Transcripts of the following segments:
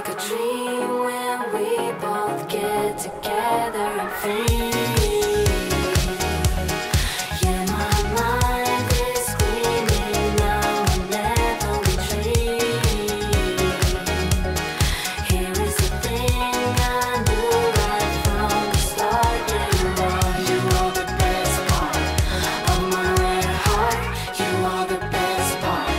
like a dream when we both get together and free. Yeah, my mind is screaming now whenever we dream. Here is the thing I knew right from the start. Yeah, you are the best part of my red heart. You are the best part.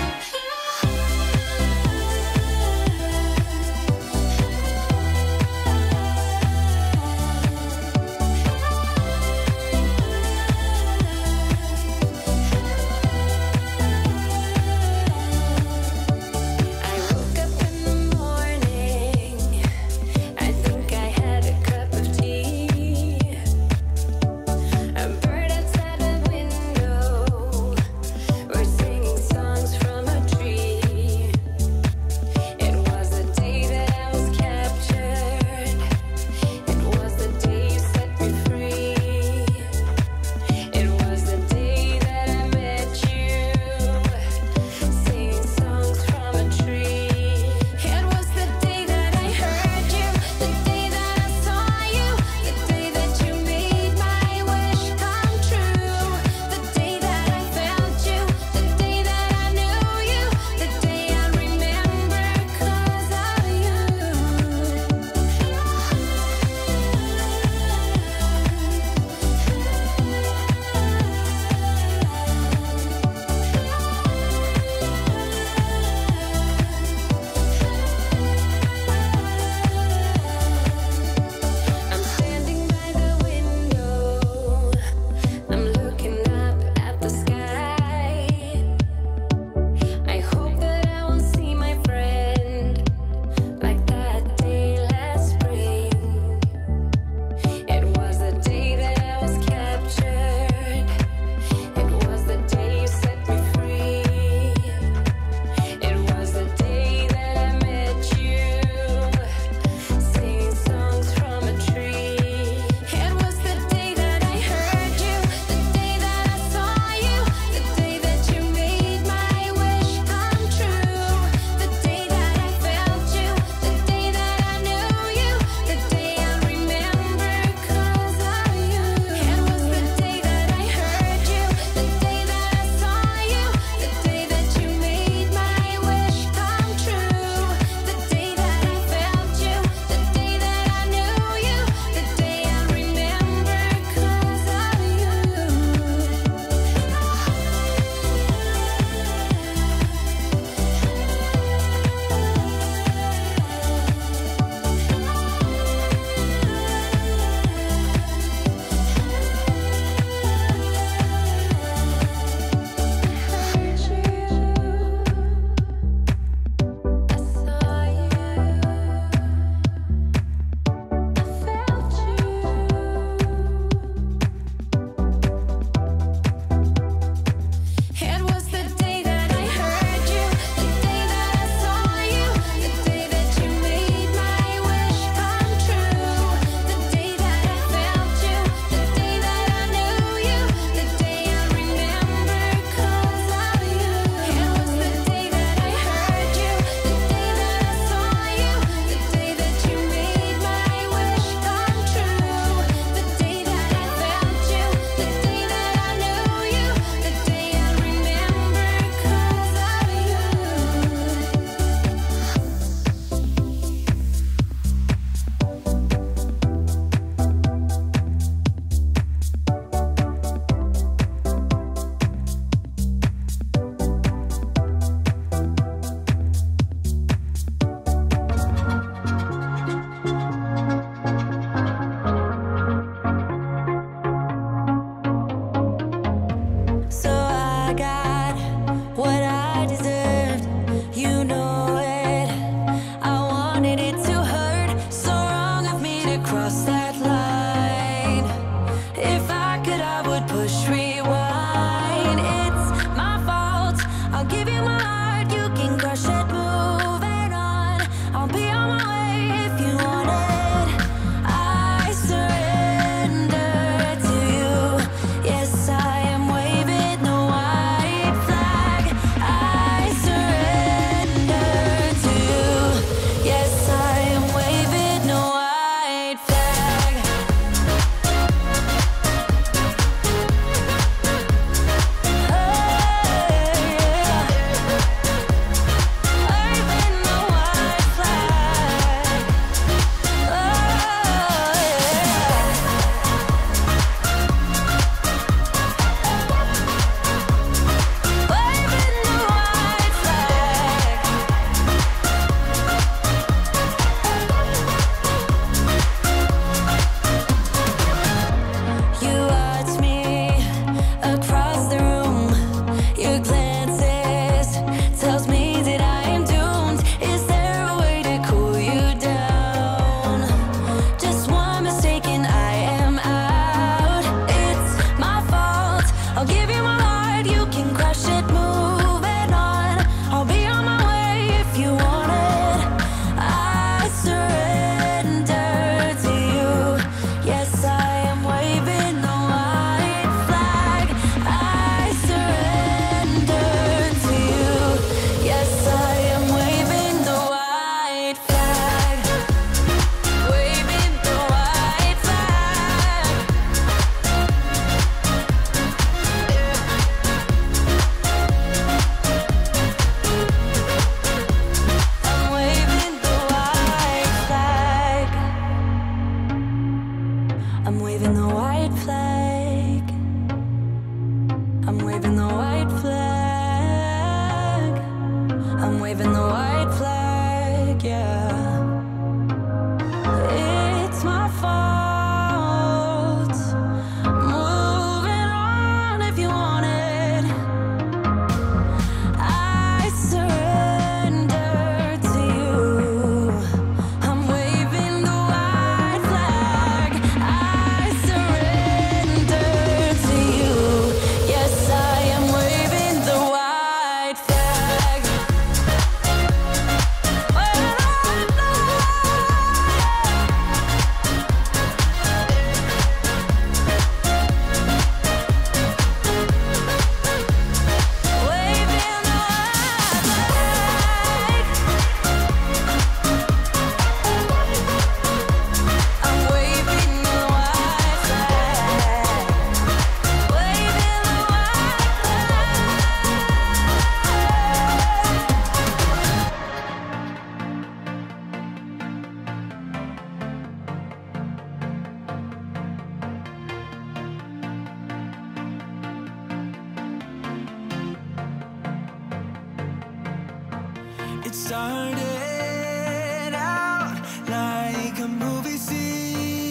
started out like a movie scene,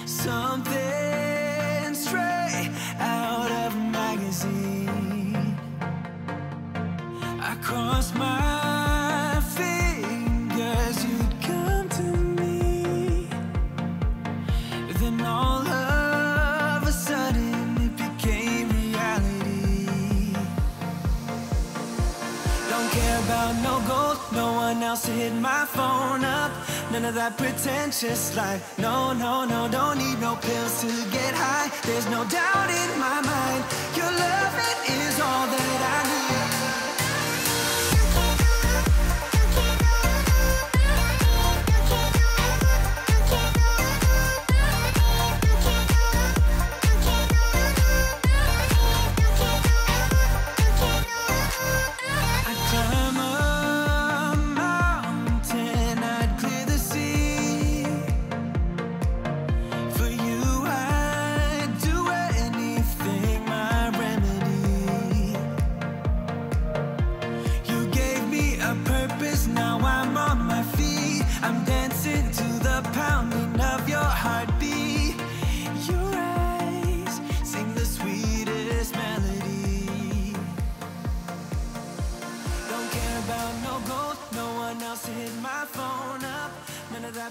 something straight out of a magazine. I crossed my fingers you'd come to me, then all of a sudden it became reality. Don't care about no gold, no one else to hit my phone up. None of that pretentious life. No, no, no, don't need no pills to get high. There's no doubt in my mind, your love, it is all that I need.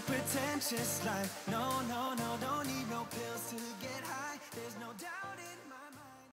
Pretentious life. No, no, no, don't need no pills to get high. There's no doubt in